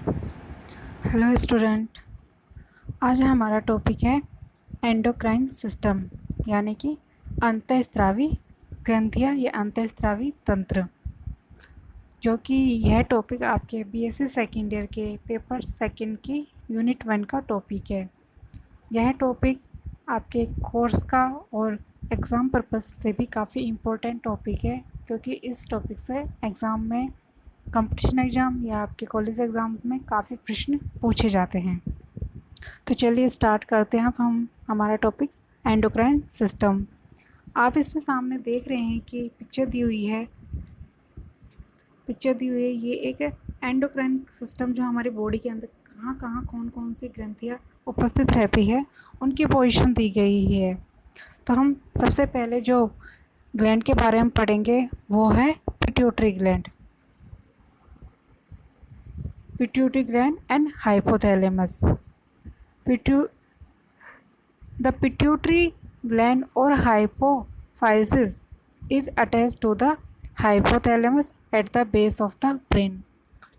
Hello student. आज हमारा topic है एंडोक्राइन सिस्टम, यानी कि अंतःस्रावी ग्रंथियाँ या अंतःस्रावी तंत्र, जो कि यह टॉपिक आपके बीएससी सेकेंड ईयर के पेपर सेकंड की यूनिट 1 का टॉपिक है। यह टॉपिक आपके कोर्स का और एग्ज़ाम पर्पस से भी काफ़ी इम्पोर्टेंट टॉपिक है, क्योंकि इस टॉपिक से एग्ज़ाम में कंपटीशन एग्ज़ाम या आपके कॉलेज एग्ज़ाम में काफ़ी प्रश्न पूछे जाते हैं। तो चलिए स्टार्ट करते हैं अब हम हमारा टॉपिक एंडोक्राइन सिस्टम। आप इसमें सामने देख रहे हैं कि पिक्चर दी हुई है। ये एक एंडोक्राइन सिस्टम जो हमारे बॉडी के अंदर कहाँ कहाँ कौन कौन सी ग्रंथियाँ उपस्थित रहती है उनकी पोजीशन दी गई है। तो हम सबसे पहले जो ग्लैंड के बारे में पढ़ेंगे वो है pituitary gland and hypothalamus. The pituitary gland or hypophysis is attached to the hypothalamus at the base of the brain।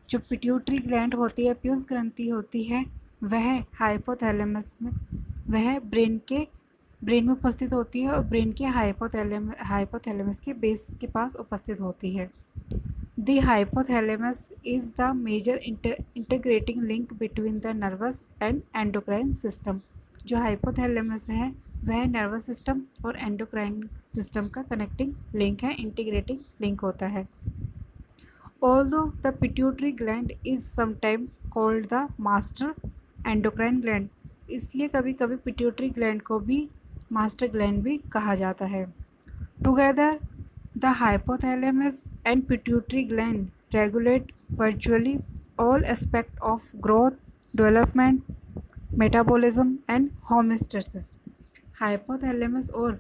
जो पिट्यूटरी ग्लैंड होती है, प्यूस ग्रंथि होती है, वह हाइपोथैलेमस में ब्रेन में उपस्थित होती है और ब्रेन के हाइपोथैलेमस के बेस के पास उपस्थित होती है। The hypothalamus is the major integrating link between the nervous and endocrine system। जो हाइपोथैलेमस है वह नर्वस सिस्टम और एंडोक्राइन सिस्टम का कनेक्टिंग लिंक है, इंटीग्रेटिंग लिंक होता है। Although the pituitary gland is sometimes called the master endocrine gland, इसलिए कभी कभी पिट्यूटरी ग्लैंड को भी मास्टर ग्लैंड भी कहा जाता है। Together the hypothalamus and pituitary gland regulate virtually all aspects of growth, development, metabolism and homeostasis। Hypothalamus और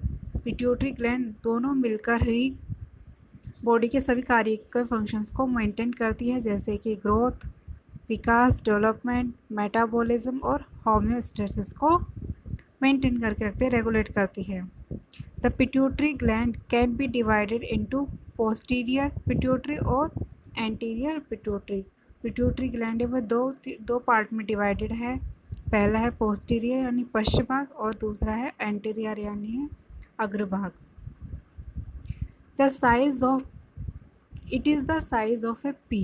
पिट्यूटरी ग्लैंड दोनों मिलकर ही बॉडी के सभी कार्य फंक्शंस को मेंटेन करती है, जैसे कि ग्रोथ, विकास, डेवलपमेंट, मेटाबॉलिज्म और होम्योस्टेसिस को मेंटेन करके रखते हैं, रेगुलेट करती है। The pituitary gland can be divided into posterior pituitary और एंटीरियर पिट्यूटरी। पिट्यूटरी ग्लैंड है वह दो पार्ट में डिवाइडेड है। पहला है पोस्टीरियर यानी पश्च भाग और दूसरा है एंटीरियर यानी अग्रभाग। The size of it is the size of A P.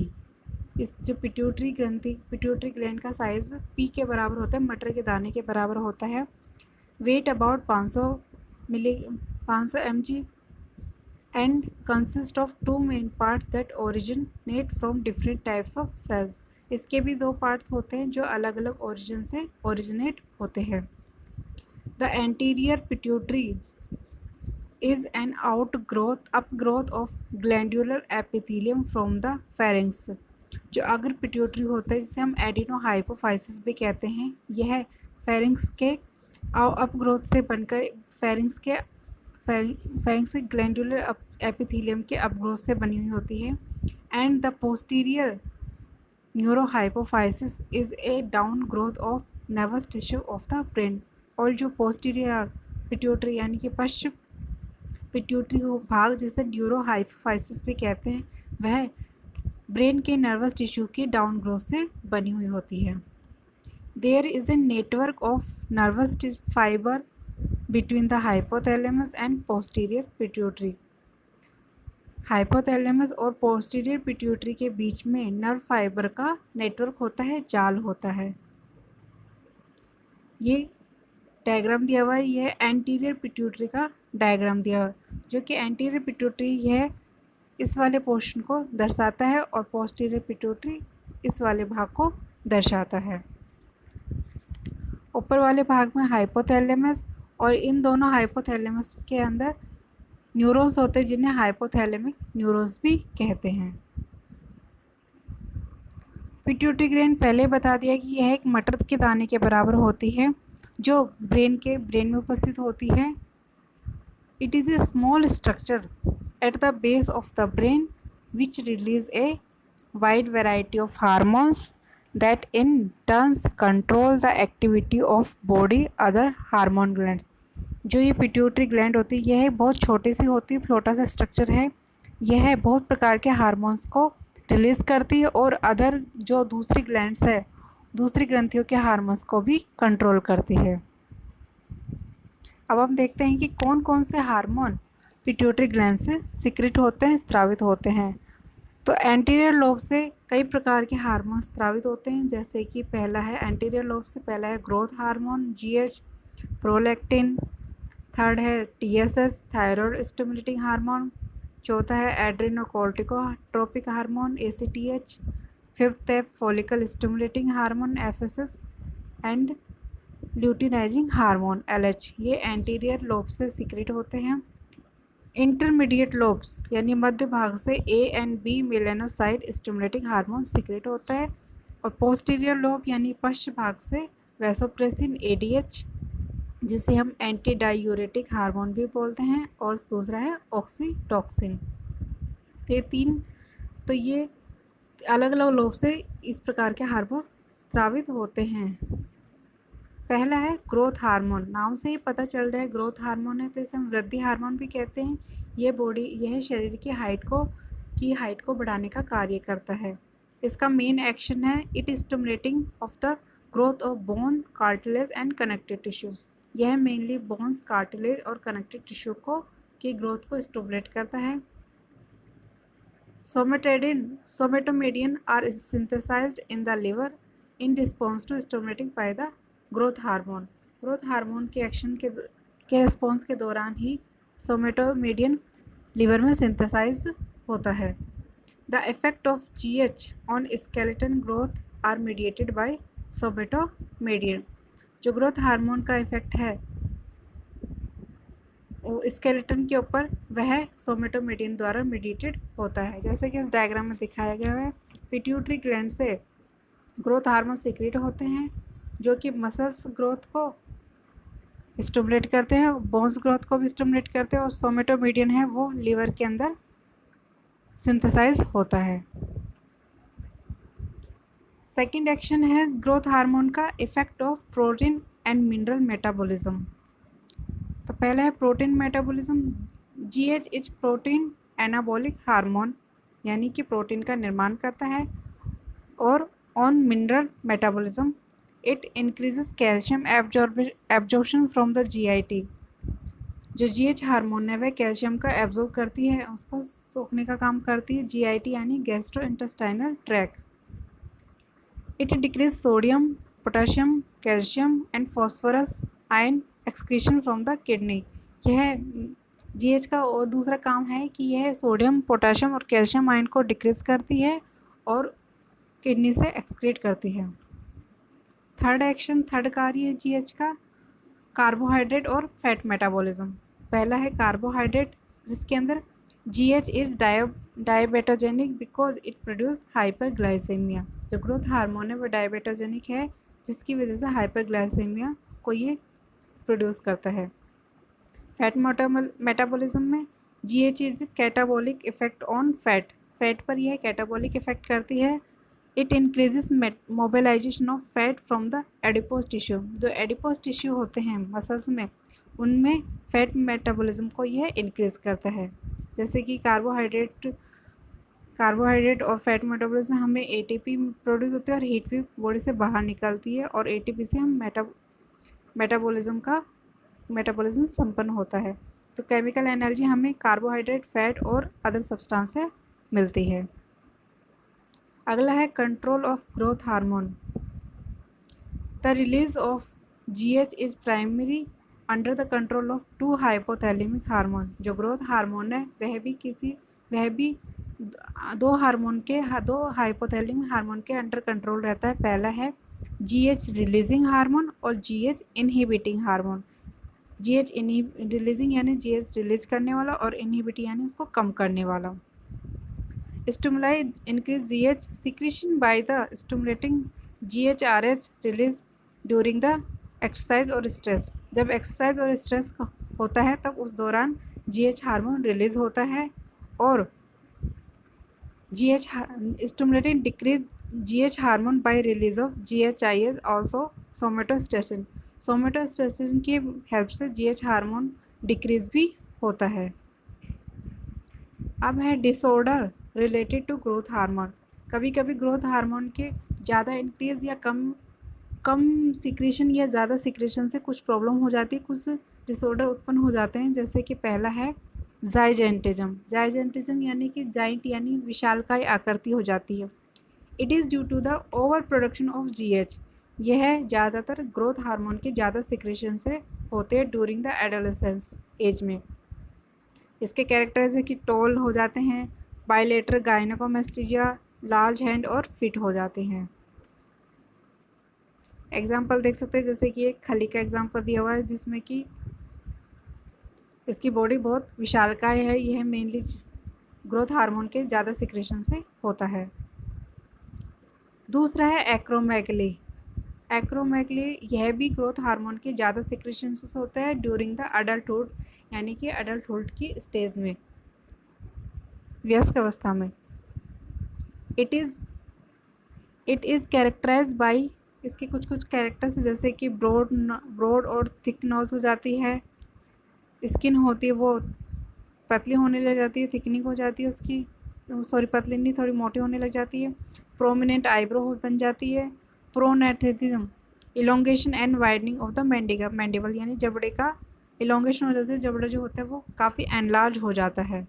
इस जो पिट्यूटरी ग्लैंड का साइज पी के बराबर होता है, मटर के दाने के बराबर होता है। Weight about 500 mg and consist of two main parts that originate from different types of cells। इसके भी दो पार्ट्स होते हैं जो अलग अलग ओरिजिन से ओरिजिनेट होते हैं। The anterior pituitary is an upgrowth of glandular epithelium from the pharynx। जो अग्र पिट्यूटरी होता है जिसे हम एडिनोहाइपोफाइसिस भी कहते हैं, यह फेरिंग्स के अपग्रोथ से बनकर फेरिंग्स के ग्लैंडुलर एपिथेलियम के अपग्रोथ से बनी हुई होती है। And the posterior neurohypophysis is a down growth of nervous tissue of the brain. और जो पोस्टीरियर पिट्यूटरी यानी कि पश्च पिट्यूटरी भाग जिसे न्यूरोहाइपोफाइसिस भी कहते हैं, वह ब्रेन के नर्वस टिश्यू की डाउन ग्रोथ से बनी हुई होती है। There is a network of nervous fibre between the hypothalamus and posterior pituitary. Hypothalamus और पोस्टीरियर पिट्यूटरी के बीच में नर्व फाइबर का नेटवर्क होता है, जाल होता है। ये डायग्राम दिया हुआ है, यह एंटीरियर पिट्यूटरी का डायग्राम दिया हुआ है, जो कि एंटीरियर पिट्यूटरी यह इस वाले पोर्शन को दर्शाता है और पोस्टीरियर पिट्यूटरी इस वाले भाग को दर्शाता है। ऊपर वाले भाग में हाइपोथैलेमस और इन दोनों हाइपोथैलेमस के अंदर न्यूरॉन्स होते हैं जिन्हें हाइपोथैलेमिक न्यूरॉन्स भी कहते हैं। पिट्यूटरी ग्लैंड पहले बता दिया कि यह एक मटर के दाने के बराबर होती है जो ब्रेन में उपस्थित होती है। It is a small structure at the base of the brain which release a wide variety of hormones that in turns control the activity of body other hormone glands. जो ये पिट्यूटरी ग्लैंड होती है यह बहुत छोटी सी होती है, छोटा सा स्ट्रक्चर है। यह बहुत प्रकार के हार्मोन्स को रिलीज करती है और अदर जो दूसरी ग्लैंड्स है, दूसरी ग्रंथियों के हार्मोन्स को भी कंट्रोल करती है। अब हम देखते हैं कि कौन कौन से हार्मोन पिट्यूटरी ग्लैंड से सिक्रेट होते हैं, स्रावित होते हैं। तो एंटीरियर लोब से कई प्रकार के हार्मोन स्रावित होते हैं, जैसे कि पहला है एंटीरियर लोब से, पहला है growth hormone GH, prolactin. Third है टीएसएस, थायराइड स्टिमुलेटिंग हार्मोन। चौथा है एड्रेनोकोर्टिकोट्रोपिक हार्मोन एसीटीएच। फिफ्थ है follicle stimulating hormone FSS and luteinizing hormone LH. ये एंटीरियर लोब से सीक्रेट होते हैं। इंटरमीडिएट लोब्स यानी मध्य भाग से A and B melanocyte stimulating hormone secrete होता है। और पोस्टीरियर लोब यानी पश्च भाग से वैसोप्रेसिन एडीएच, जिसे हम एंटी डायूरेटिक हार्मोन भी बोलते हैं, और दूसरा है ऑक्सीटोसिन। तो ये अलग अलग लोब से इस प्रकार के हार्मोन स्रावित होते हैं। पहला है ग्रोथ हार्मोन। नाम से ही पता चल रहा है ग्रोथ हार्मोन है, तो इसे हम वृद्धि हार्मोन भी कहते हैं। यह शरीर की हाइट को बढ़ाने का कार्य करता है। इसका मेन एक्शन है it stimulating of the growth of bone, cartilage and connective tissue. यह मेनली बोन्स, कार्टिलेज और कनेक्टिव टिश्यू की ग्रोथ को स्टिमुलेट करता है। Somatomedin are synthesized in the liver in response to stimulating by the growth hormone. Growth hormone के action के response के दौरान ही सोमेटोमेडियन लिवर में सिंथेसाइज होता है। The effect of GH on skeleton growth are mediated bye सोमेटोमेडियन। जो growth hormone का इफेक्ट है स्केलेटन के ऊपर, वह सोमेटोमेडियन द्वारा मीडिएटेड होता है। जैसे कि इस डायग्राम में दिखाया गया है, पिट्यूटरी ग्लैंड से ग्रोथ हार्मोन सीक्रेट होते हैं जो कि मसल्स ग्रोथ को स्टिमुलेट करते हैं, बोन्स ग्रोथ को भी स्टिमुलेट करते हैं, और सोमेटोमेडियन है वो लिवर के अंदर सिंथेसाइज होता है। सेकेंड एक्शन है ग्रोथ हार्मोन का effect of protein and mineral metabolism. तो पहला है protein metabolism. GH is protein anabolic hormone, यानी कि प्रोटीन का निर्माण करता है। और on mineral metabolism it increases calcium absorption from the GIT. जो जीएच हार्मोन है वह कैल्शियम का एब्जॉर्ब करती है, उसको सोखने का काम करती है, जीआईटी यानी gastro intestinal tract. It decrease sodium, potassium, calcium and phosphorus ion excretion from the kidney. यह जीएच का और दूसरा काम है कि यह सोडियम, पोटेशियम और कैल्शियम आयन को डिक्रीज करती है और किडनी से एक्सक्रीट करती है। थर्ड कार्य है जीएच का कार्बोहाइड्रेट और फैट मेटाबॉलिज्म। पहला है कार्बोहाइड्रेट, जिसके अंदर GH is diabetogenic because it produce hyperglycemia. जो ग्रोथ हार्मोन है वो डायबेटोजेनिक है, जिसकी वजह से हाइपरग्लाइसेमिया को ये प्रोड्यूस करता है। फैट मेटाबॉलिज्म में GH is catabolic effect on fat पर यह कैटाबॉलिक इफेक्ट करती है। It increases mobilization of fat from the adipose tissue. जो एडिपोज टिश्यू होते हैं मसल्स में, उनमें फैट मेटाबॉलिज्म को यह इंक्रीज करता है। जैसे कि कार्बोहाइड्रेट और फैट मेटाबॉलिज्म हमें एटीपी प्रोड्यूस होती है और हीट भी बॉडी से बाहर निकलती है, और एटीपी से हम मेटाबॉलिज्म संपन्न होता है। तो केमिकल एनर्जी हमें कार्बोहाइड्रेट, फैट और अदर सब्सटेंस से मिलती है। अगला है control of growth hormone. The release of GH is primary under the control of two hypothalamic hormone. जो ग्रोथ हार्मोन है वह भी दो हाइपोथैलेमिक हार्मोन के अंडर कंट्रोल रहता है। पहला है जीएच रिलीजिंग हार्मोन और GH inhibiting hormone. GH releasing यानी जीएच रिलीज करने वाला, और इनहिबिटिंग यानी उसको कम करने वाला। Stimuli increase GH secretion by the stimulating GHRH release during the exercise और stress। जब एक्सरसाइज और स्ट्रेस होता है तब उस दौरान GH हार्मोन रिलीज होता है, और GH stimulating decrease GH hormone by release of GHIS also सोमेटोस्टेसिन। सोमेटोस्टेसिन की हेल्प से GH हार्मोन डिक्रीज भी होता है। अब है disorder related to growth hormone. कभी कभी ग्रोथ हार्मोन के ज़्यादा इंक्रीज या कम सिक्रेशन या ज़्यादा सिक्रेशन से कुछ प्रॉब्लम हो जाती है, कुछ डिसऑर्डर उत्पन्न हो जाते हैं। जैसे कि पहला है जाइजेंटिज्म। जाइजेंटिज्म यानी कि जाइंट यानी विशालकाय आकृति हो जाती है। It is due to the over production of GH. यह ज़्यादातर ग्रोथ हार्मोन के ज़्यादा सिक्रेशन से होते हैं ड्यूरिंग द एडोलेसेंस एज में। इसके कैरेक्टर्स है कि टॉल हो जाते हैं, बायलेटरल गायनेकोमेस्टिया, लार्ज हैंड और फिट हो जाते हैं। एग्जाम्पल देख सकते हैं, जैसे कि एक खली का एग्जाम्पल दिया हुआ है जिसमें कि इसकी बॉडी बहुत विशालकाय है। यह मेनली ग्रोथ हार्मोन के ज़्यादा सिक्रेशन से होता है। दूसरा है एक्रोमेगली। एक्रोमेगली यह भी ग्रोथ हार्मोन के ज़्यादा सिक्रेशन से होता है ड्यूरिंग द अडल्टहुड, यानी कि अडल्टहुड की स्टेज में, वयस्क अवस्था में। इट इज़ कैरेक्टराइज बाई, इसके कुछ कैरेक्टर्स जैसे कि ब्रॉड और थिक नोज हो जाती है, स्किन होती है वो पतली होने लग जाती है, थिकनिंग हो जाती है उसकी, पतली नहीं, थोड़ी मोटी होने लग जाती है। प्रोमिनेंट आईब्रो बन जाती है। Prognathism, elongation and widening of the mandible, यानी जबड़े का इलोंगेशन हो जाता है, जबड़ा जो होता है वो काफ़ी एनलार्ज हो जाता है।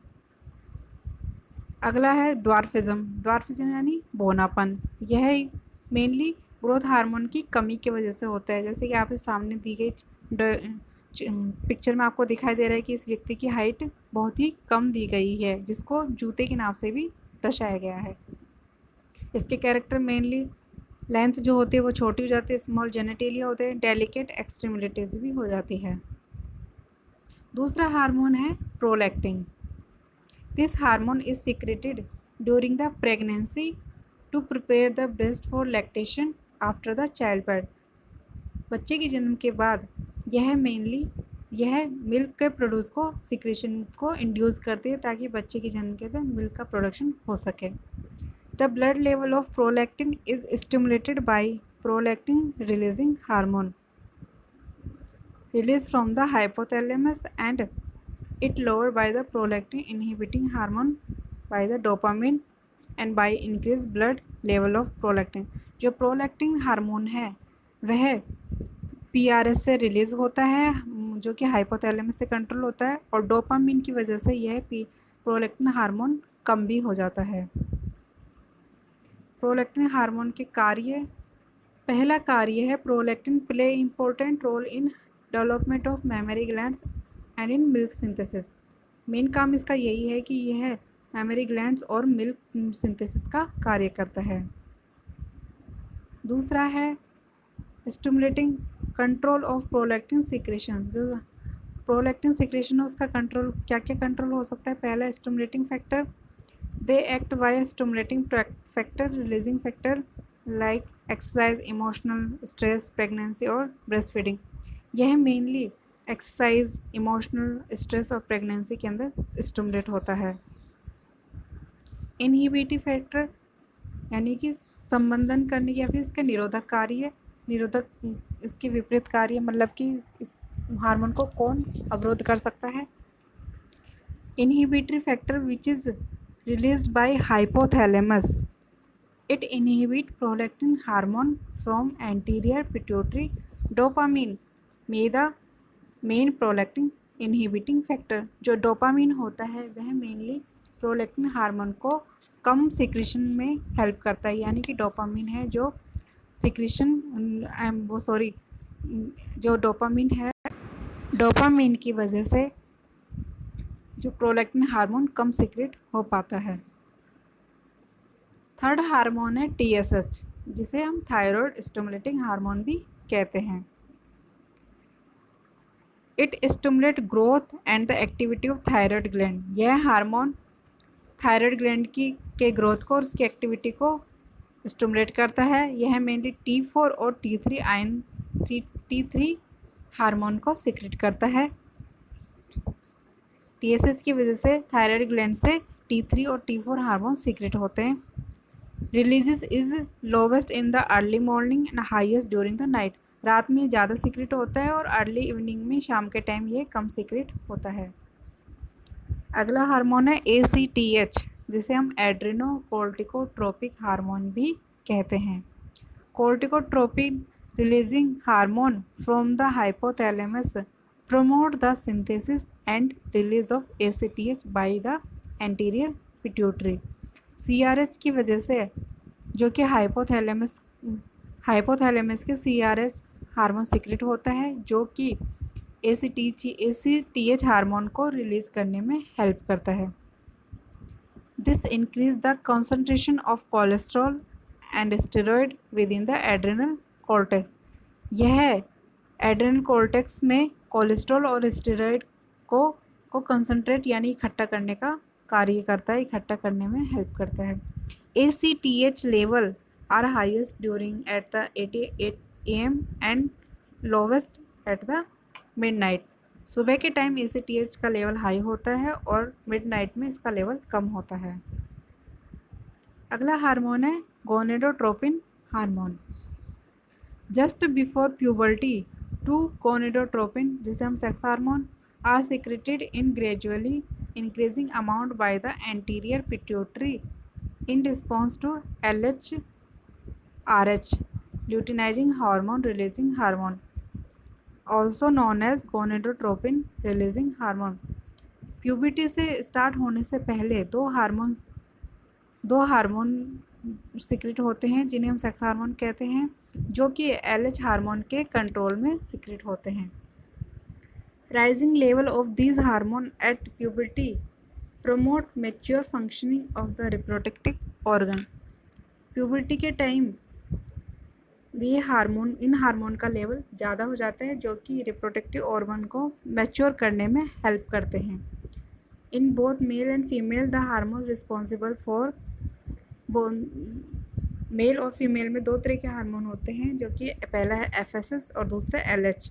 अगला है ड्वार्फिज्म। ड्वार्फिज्म यानी बौनापन। यह मेनली ग्रोथ हार्मोन की कमी की वजह से होता है। जैसे कि आपके सामने दी गई पिक्चर में आपको दिखाई दे रहा है कि इस व्यक्ति की हाइट बहुत ही कम दी गई है, जिसको जूते के नाम से भी दर्शाया गया है। इसके कैरेक्टर मेनली लेंथ जो होती है वो छोटी हो जाती है, स्मॉल जेनेटेलिया होते हैं, डेलिकेट एक्सट्रीमिटीज भी हो जाती है। दूसरा हार्मोन है prolactin. This hormone is secreted during the pregnancy to prepare the breast for lactation after the child birth. बच्चे के जन्म के बाद यह मिल्क के प्रोड्यूस को सिक्रेशन को इंड्यूस करती है ताकि बच्चे के जन्म के बाद मिल्क का प्रोडक्शन हो सके। The blood level of prolactin is stimulated by prolactin releasing hormone released from the hypothalamus, and it lowered by the prolactin inhibiting hormone by the dopamine and by increased blood level of prolactin। जो prolactin hormone है वह PRS से release होता है, जो कि hypothalamus से control होता है, और डोपामिन की वजह से यह प्रोलैक्टिन हार्मोन कम भी हो जाता है। प्रोलैक्टिन हार्मोन के कार्य, पहला कार्य है prolactin play important role in development of mammary glands and in milk synthesis. Main काम इसका यही है कि यह मेमोरी ग्लैंड्स और मिल्क सिंथेसिस का कार्य करता है। दूसरा है stimulating control of prolactin secretion. जो प्रोलैक्टिन सिक्रेशन है उसका कंट्रोल, क्या क्या कंट्रोल हो सकता है? पहला stimulating factor, they act by stimulating factor, releasing factor like exercise, emotional stress, pregnancy और ब्रेस्ट फीडिंग। यह मेनली एक्सरसाइज, इमोशनल स्ट्रेस और प्रेगनेंसी के अंदर स्टिमुलेट होता है। इनहिबिटिव फैक्टर यानी कि संबंधन करने की या फिर इसका निरोधक कार्य, इसके विपरीत कार्य, मतलब कि इस हार्मोन को कौन अवरोध कर सकता है? Inhibitory factor which is released by hypothalamus, it inhibit prolactin hormone from anterior pituitary, dopamine में the main prolactin inhibiting factor. जो डोपामिन होता है वह मेनली प्रोलैक्टिन हार्मोन को कम सिक्रेशन में हेल्प करता है, यानी कि डोपामिन है जो सिक्रेशन जो डोपामिन है, डोपामिन की वजह से जो प्रोलैक्टिन हार्मोन कम सिक्रेट हो पाता है। थर्ड हार्मोन है TSH, जिसे हम थायराइड स्टिमुलेटिंग हार्मोन भी कहते हैं। It stimulate growth and the activity of thyroid gland. यह हार्मोन थायराइड ग्लैंड के ग्रोथ को और उसकी एक्टिविटी को स्टिमुलेट करता है। यह मेनली T4 और T3 हार्मोन को सिक्रेट करता है। TSH की वजह से थायराइड ग्लैंड से T3 और T4 हार्मोन सिक्रेट होते हैं। Releases is lowest in the early morning and highest during the night. रात में ज़्यादा सीक्रेट होता है और अर्ली इवनिंग में, शाम के टाइम ये कम सीक्रेट होता है। अगला हार्मोन है ACTH। जिसे हम एड्रेनोकोर्टिकोट्रोपिक हार्मोन भी कहते हैं। Corticotropin releasing hormone from the hypothalamus promote the synthesis and release of ACTH by the anterior pituitary। CRH की वजह से जो कि हाइपोथैलेमस के CRH हार्मोन सिक्रेट होता है जो कि ACTH हार्मोन को रिलीज करने में हेल्प करता है। This increase the concentration of cholesterol and steroid with in the adrenal cortex. यह एड्रेनल कॉर्टेक्स में कोलेस्ट्रॉल और स्टेरॉयड को कंसंट्रेट यानी इकट्ठा करने का कार्य करता है, इकट्ठा करने में हेल्प करता है। ACTH level are highest during at the 8 AM and lowest at the midnight. सुबह के टाइम ACTH का लेवल हाई होता है और मिडनाइट में इसका लेवल कम होता है। अगला हार्मोन है gonadotropin hormone. Just before puberty to gonadotropin, जिसे हम sex hormone, are secreted in gradually increasing amount by the anterior pituitary in response to LHRH luteinizing hormone releasing hormone, also known as gonadotropin releasing hormone. Puberty से start होने से पहले दो hormone secrete होते हैं जिन्हें हम सेक्स हार्मोन कहते हैं, जो कि LH हार्मोन के कंट्रोल में सिक्रेट होते हैं। Rising level of these hormone at puberty promote mature functioning of the reproductive organ. Puberty के टाइम ये इन हार्मोन का लेवल ज़्यादा हो जाता है जो कि रिप्रोडक्टिव ऑर्गन को मैच्योर करने में हेल्प करते हैं। In both male and female the hormones responsible for male और फीमेल में दो तरह के हार्मोन होते हैं, जो कि पहला है FSH और दूसरा LH।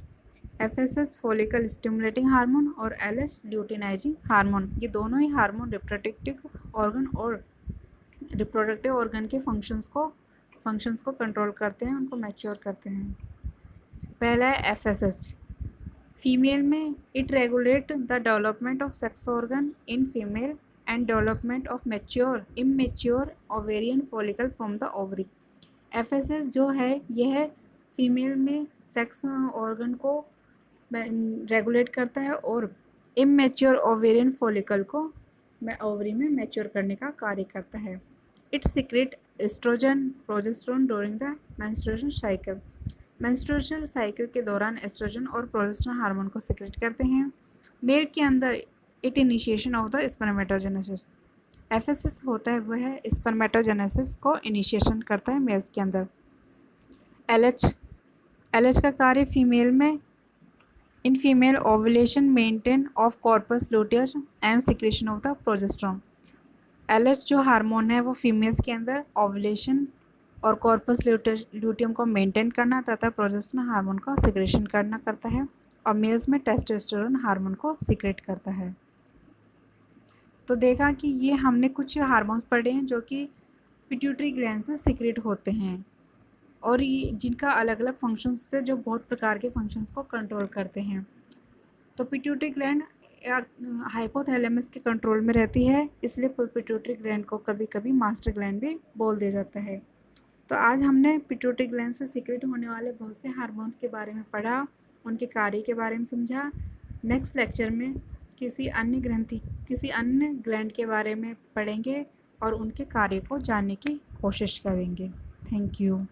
FSH follicle stimulating hormone और LH ल्यूटिनाइजिंग हार्मोन। ये दोनों ही हार्मोन रिप्रोडक्टिव ऑर्गन के फंक्शंस को कंट्रोल करते हैं, उनको मैच्योर करते हैं। पहला है FSH। फीमेल में it regulate the development of sex organ in female and development of immature ovarian follicle from the ovary। FSH जो है यह फीमेल में सेक्स ऑर्गन को रेगुलेट करता है और इमेच्योर ओवेरियन फॉलिकल को ओवरी में मैच्योर करने का कार्य करता है। It secrete estrogen progesterone during the menstruation cycle. Menstruation cycle के दौरान एस्ट्रोजन और प्रोजेस्टेरोन हार्मोन को सीक्रेट करते हैं। मेल के अंदर it initiation of the spermatogenesis. FSH होता है वह स्पर्मेटोजेनेसिस को इनिशिएशन करता है मेल्स के अंदर। LH का कार्य फीमेल में in female ovulation maintain of corpus luteum and secretion of the progesterone. LH जो हार्मोन है वो फीमेल्स के अंदर ओवुलेशन और कॉर्पस लूटियम को मेंटेन करना तथा प्रोजेस्टेरोन हार्मोन का सिक्रेशन करता है और मेल्स में टेस्टोस्टेरोन हार्मोन को सिक्रेट करता है। तो देखा कि ये हमने कुछ हार्मोन्स पढ़े हैं जो कि पिट्यूटरी ग्लैंड से सिक्रेट होते हैं और ये जिनका अलग अलग फंक्शंस से जो बहुत प्रकार के फंक्शंस को कंट्रोल करते हैं। तो पिट्यूटरी ग्लैंड हाइपोथैलेमस के कंट्रोल में रहती है, इसलिए पिट्यूटरी ग्लैंड को कभी कभी मास्टर ग्लैंड भी बोल दिया जाता है। तो आज हमने पिट्यूटरी ग्लैंड से सिक्रेट होने वाले बहुत से हार्मोन्स के बारे में पढ़ा, उनके कार्य के बारे में समझा। नेक्स्ट लेक्चर में किसी अन्य ग्लैंड के बारे में पढ़ेंगे और उनके कार्य को जानने की कोशिश करेंगे। Thank you.